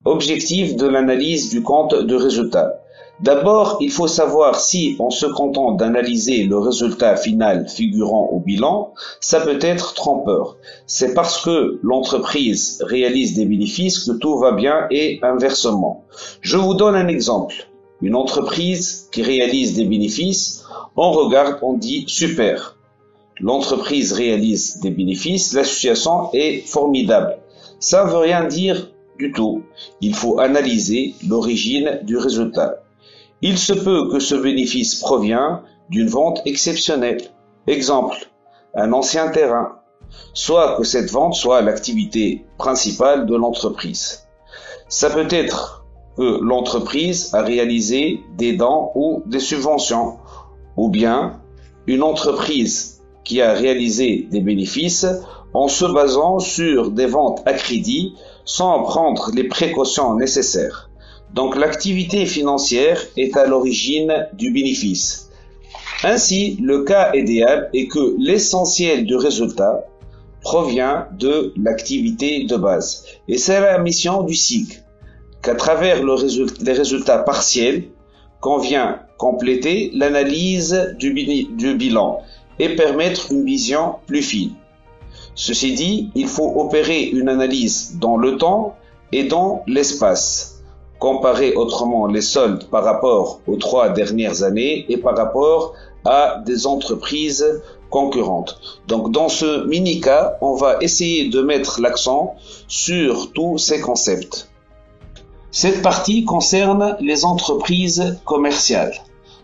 Objectif de l'analyse du compte de résultat. D'abord, il faut savoir si, en se contentant d'analyser le résultat final figurant au bilan, ça peut être trompeur. C'est parce que l'entreprise réalise des bénéfices que tout va bien et inversement. Je vous donne un exemple. Une entreprise qui réalise des bénéfices, on regarde, on dit super. L'entreprise réalise des bénéfices, l'association est formidable. Ça ne veut rien dire du tout. Il faut analyser l'origine du résultat. Il se peut que ce bénéfice provient d'une vente exceptionnelle. Exemple, un ancien terrain. Soit que cette vente soit l'activité principale de l'entreprise. Ça peut être que l'entreprise a réalisé des dons ou des subventions, ou bien une entreprise qui a réalisé des bénéfices en se basant sur des ventes à crédit sans prendre les précautions nécessaires. Donc l'activité financière est à l'origine du bénéfice. Ainsi, le cas idéal est que l'essentiel du résultat provient de l'activité de base. Et c'est la mission du SIG, qu'à travers les résultats partiels, qu'on vient compléter l'analyse du bilan et permettre une vision plus fine. Ceci dit, il faut opérer une analyse dans le temps et dans l'espace. Comparer autrement les soldes par rapport aux 3 dernières années et par rapport à des entreprises concurrentes. Donc dans ce mini-cas, on va essayer de mettre l'accent sur tous ces concepts. Cette partie concerne les entreprises commerciales.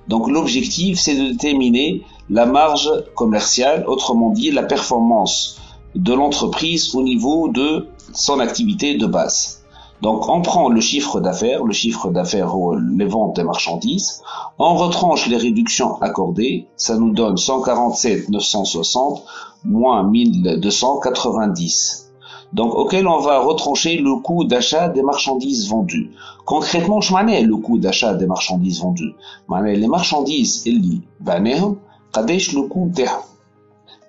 Donc l'objectif, c'est de déterminer la marge commerciale, autrement dit la performance de l'entreprise au niveau de son activité de base. Donc on prend le chiffre d'affaires ou les ventes des marchandises, on retranche les réductions accordées, ça nous donne 147 960 moins 1290. Donc auquel on va retrancher le coût d'achat des marchandises vendues. Concrètement, je m'en le coût d'achat des marchandises vendues. Les marchandises اللي بعناهم قداش le coût تاعهم.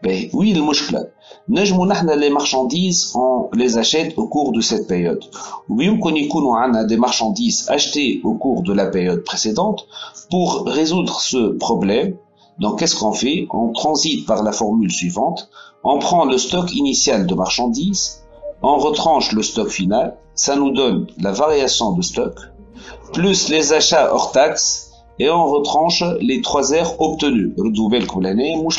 Ben oui, le مشكلة. نجمو نحنا les marchandises, on les achète au cours de cette période. Ou bien qu'on يكونوا عندنا des marchandises achetées au cours de la période précédente. Pour résoudre ce problème, donc qu'est-ce qu'on fait? On transite par la formule suivante. On prend le stock initial de marchandises, on retranche le stock final, ça nous donne la variation de stock, plus les achats hors taxes, et on retranche les 3 heures obtenues.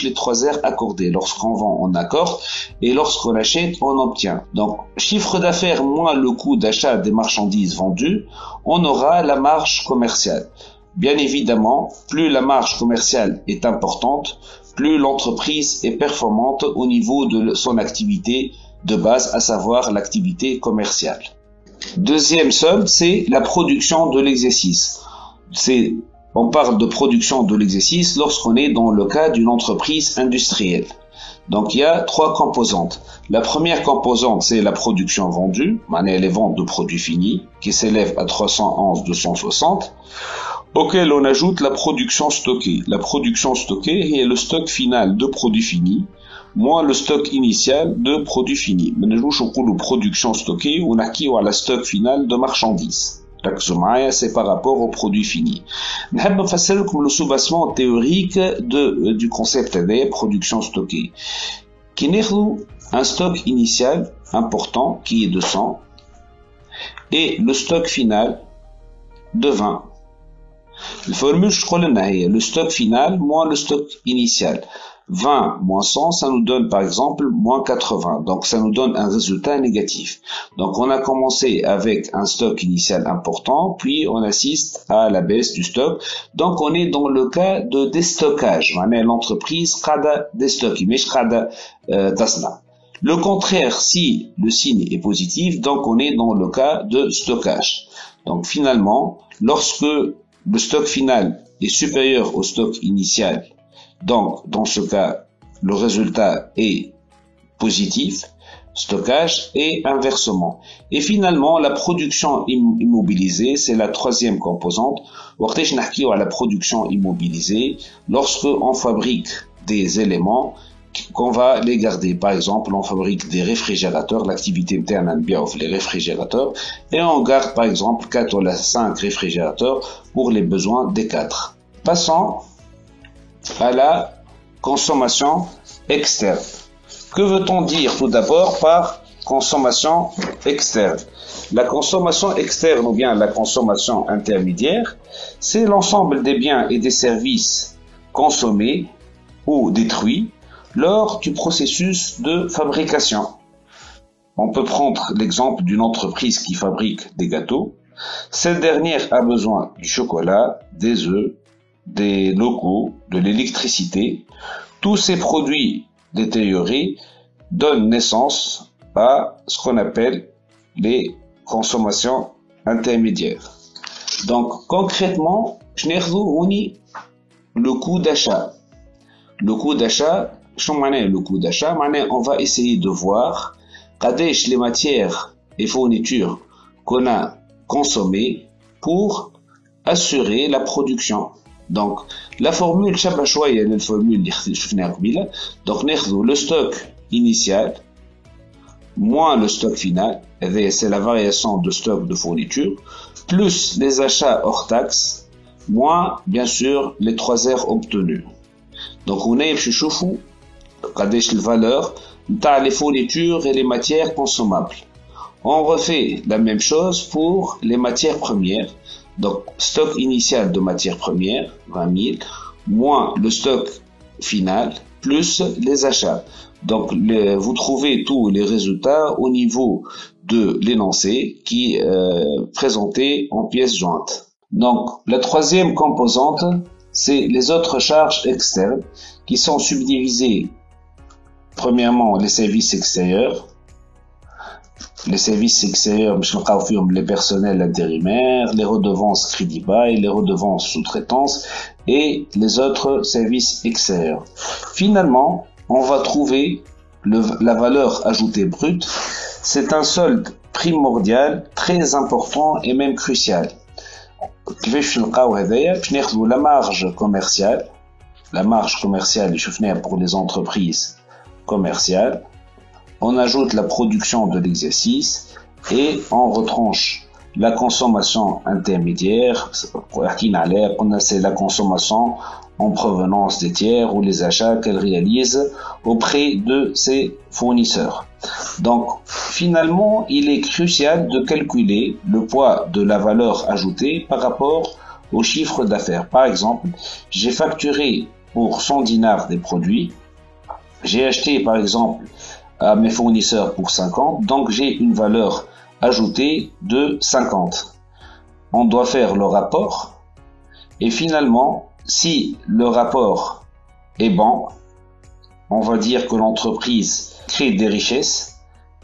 Les 3 heures accordées. Lorsqu'on vend, on accorde, et lorsqu'on achète, on obtient. Donc, chiffre d'affaires moins le coût d'achat des marchandises vendues, on aura la marge commerciale. Bien évidemment, plus la marge commerciale est importante, plus l'entreprise est performante au niveau de son activité de base, à savoir l'activité commerciale. Deuxième solde, c'est la production de l'exercice. On parle de production de l'exercice lorsqu'on est dans le cas d'une entreprise industrielle. Donc il y a 3 composantes. La première composante, c'est la production vendue, les ventes de produits finis, qui s'élèvent à 311 260, auquel on ajoute la production stockée. La production stockée est le stock final de produits finis, moins le stock initial de produits finis. Mais nous avons production stockée, on a qui la stock final de marchandises. C'est par rapport aux produits finis. Je vais vous faire le soubassement théorique du concept de production stockée. Qui n'est un stock initial important qui est de 100 et le stock final de 20. La formule, je crois, le stock final moins le stock initial. 20 moins 100, ça nous donne par exemple moins 80. Donc ça nous donne un résultat négatif. Donc on a commencé avec un stock initial important, puis on assiste à la baisse du stock. Donc on est dans le cas de déstockage. L'entreprise qada déstocki, mais qada tasna. Le contraire, si le signe est positif, donc on est dans le cas de stockage. Donc finalement, lorsque le stock final est supérieur au stock initial, donc, dans ce cas, le résultat est positif, stockage et inversement. Et finalement, la production immobilisée, c'est la 3e composante. À la production immobilisée, lorsque on fabrique des éléments qu'on va les garder. Par exemple, on fabrique des réfrigérateurs, l'activité interne bien les réfrigérateurs, et on garde par exemple 4 ou 5 réfrigérateurs pour les besoins des 4. Passons à la consommation externe. Que veut-on dire tout d'abord par consommation externe? La consommation externe ou bien la consommation intermédiaire, c'est l'ensemble des biens et des services consommés ou détruits lors du processus de fabrication. On peut prendre l'exemple d'une entreprise qui fabrique des gâteaux. Cette dernière a besoin du chocolat, des œufs, des locaux, de l'électricité. Tous ces produits détériorés donnent naissance à ce qu'on appelle les consommations intermédiaires. Donc concrètement, le coût d'achat. Le coût d'achat, le coût d'achat, on va essayer de voir les matières et fournitures qu'on a consommées pour assurer la production. Donc la formule شبه la formule اللي شفناها قبيله. Donc le stock initial moins le stock final, c'est la variation de stock de fourniture, plus les achats hors taxes, moins bien sûr les 3 heures obtenues. Donc on a la valeur les fournitures et les matières consommables. On refait la même chose pour les matières premières. Donc stock initial de matières premières 20 000 moins le stock final plus les achats. Donc vous trouvez tous les résultats au niveau de l'énoncé qui est présenté en pièces jointes. Donc la troisième composante, c'est les autres charges externes qui sont subdivisées. Premièrement, les services extérieurs. Les services extérieurs, les personnels intérimaires, les redevances crédit bail, les redevances sous-traitance et les autres services extérieurs. Finalement, on va trouver la valeur ajoutée brute. C'est un solde primordial, très important et même crucial. La marge commerciale, pour les entreprises commerciales. On ajoute la production de l'exercice et on retranche la consommation intermédiaire. C'est la consommation en provenance des tiers ou les achats qu'elle réalise auprès de ses fournisseurs. Donc, finalement, il est crucial de calculer le poids de la valeur ajoutée par rapport au chiffre d'affaires. Par exemple, j'ai facturé pour 100 dinars des produits. J'ai acheté, par exemple, à mes fournisseurs pour 50, donc j'ai une valeur ajoutée de 50. On doit faire le rapport et finalement, si le rapport est bon, on va dire que l'entreprise crée des richesses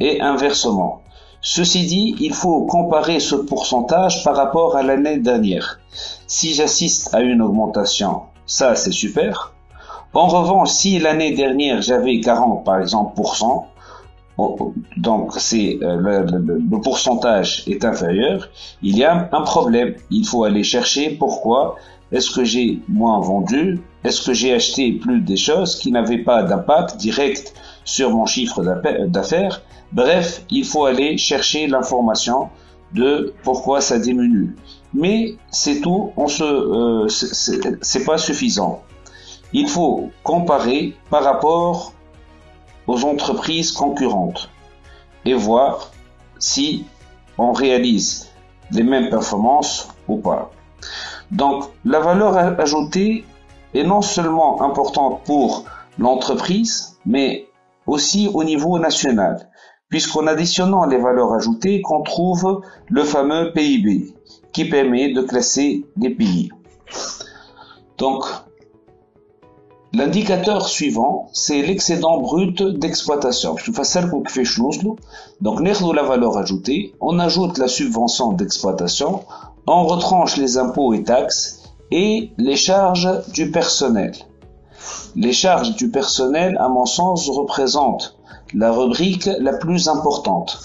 et inversement. Ceci dit, il faut comparer ce pourcentage par rapport à l'année dernière. Si j'assiste à une augmentation, ça c'est super. En revanche, si l'année dernière j'avais 40 par exemple %, donc c'est le pourcentage est inférieur, il y a un problème. Il faut aller chercher pourquoi. Est-ce que j'ai moins vendu? Est-ce que j'ai acheté plus des choses qui n'avaient pas d'impact direct sur mon chiffre d'affaires? Bref, il faut aller chercher l'information de pourquoi ça diminue. Mais c'est tout, c'est pas suffisant. Il faut comparer par rapport aux entreprises concurrentes et voir si on réalise les mêmes performances ou pas. Donc, la valeur ajoutée est non seulement importante pour l'entreprise, mais aussi au niveau national, puisqu'en additionnant les valeurs ajoutées qu'on trouve le fameux PIB, qui permet de classer les pays. Donc, l'indicateur suivant, c'est l'excédent brut d'exploitation. Je vais faire donc, la valeur ajoutée, on ajoute la subvention d'exploitation, on retranche les impôts et taxes et les charges du personnel. Les charges du personnel, à mon sens, représentent la rubrique la plus importante.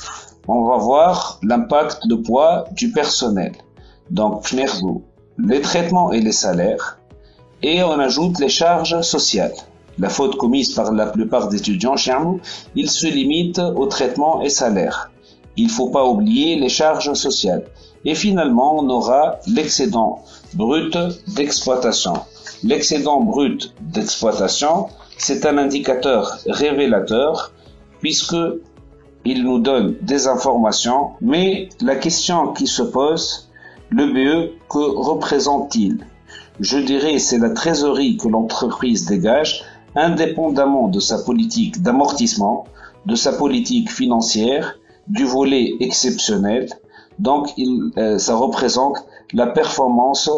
On va voir l'impact de poids du personnel. Donc, les traitements et les salaires. Et on ajoute les charges sociales. la faute commise par la plupart des étudiants chez nous, il se limite au traitement et salaire. Il ne faut pas oublier les charges sociales. Et finalement, on aura l'excédent brut d'exploitation. L'excédent brut d'exploitation, c'est un indicateur révélateur puisque il nous donne des informations, mais la question qui se pose, le BE, que représente-t-il? Je dirais c'est la trésorerie que l'entreprise dégage indépendamment de sa politique d'amortissement, de sa politique financière, du volet exceptionnel. Donc ça représente la performance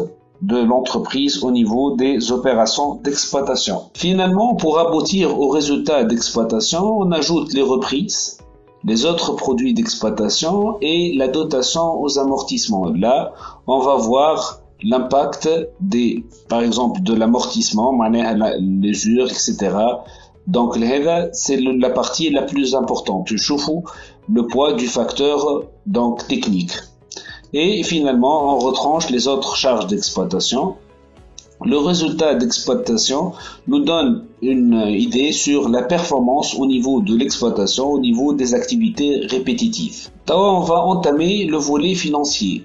de l'entreprise au niveau des opérations d'exploitation. Finalement, pour aboutir aux résultats d'exploitation, on ajoute les reprises, les autres produits d'exploitation et la dotation aux amortissements. Là, on va voir l'impact par exemple, de l'amortissement, l'usure, etc. Donc, c'est la partie la plus importante. Tu chauffes le poids du facteur donc technique. Et finalement, on retranche les autres charges d'exploitation. Le résultat d'exploitation nous donne une idée sur la performance au niveau de l'exploitation, au niveau des activités répétitives. On va entamer le volet financier.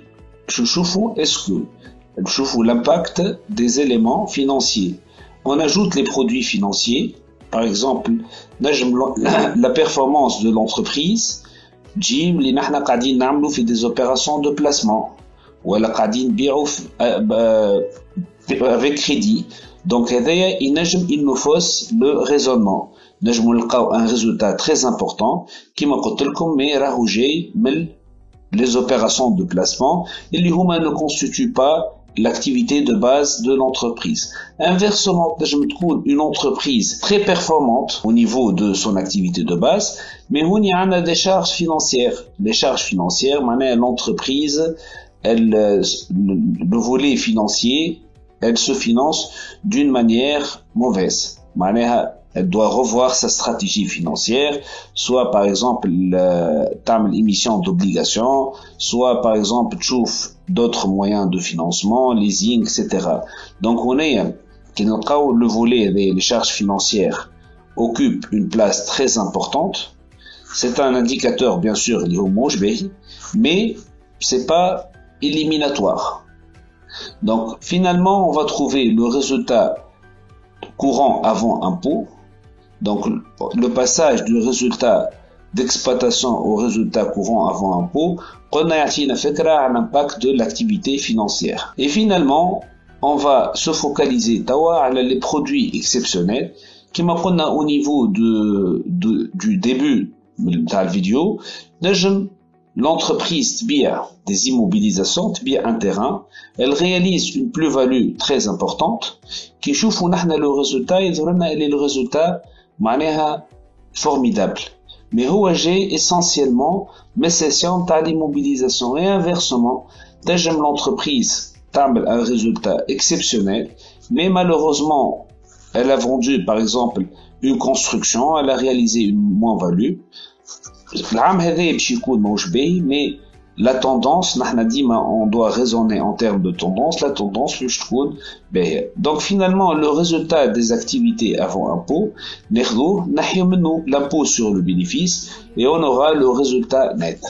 L'impact des éléments financiers. On ajoute les produits financiers, par exemple la performance de l'entreprise, جيم اللي نحنا قاعدين نعملوا في des opérations de placement ولا قاعدين نبيعوا avec crédit. Donc هذايا il nous fausse le raisonnement. نجموا نلقاو un résultat très important كما قلت لكم mais راهو جاي من les opérations de placement اللي هما ne constituent pas l'activité de base de l'entreprise. Inversement, une entreprise très performante au niveau de son activité de base, mais on y a des charges financières. Les charges financières, l'entreprise, le volet financier, elle se finance d'une manière mauvaise. Elle doit revoir sa stratégie financière, soit par exemple l'émission d'obligations, soit par exemple d'autres moyens de financement, leasing, etc. Donc on est le volet des charges financières occupe une place très importante. C'est un indicateur bien sûr mais c'est pas éliminatoire. Donc finalement on va trouver le résultat courant avant impôt. Donc, le passage du résultat d'exploitation au résultat courant avant impôt, on a un impact de l'activité financière. Et finalement, on va se focaliser sur les produits exceptionnels, qui m'ont au niveau du début de la vidéo, l'entreprise tbia des immobilisations, tbia un terrain, elle réalise une plus-value très importante, qui choufou nahna le résultat, et le résultat معناها formidable. Mais OAG essentiellement nécessite l'immobilisation et inversement, l'entreprise table un résultat exceptionnel, mais malheureusement, elle a vendu par exemple une construction, elle a réalisé une moins-value. Mais la tendance, on doit raisonner en termes de tendance, la tendance, donc finalement, le résultat des activités avant impôt, l'impôt sur le bénéfice, et on aura le résultat net.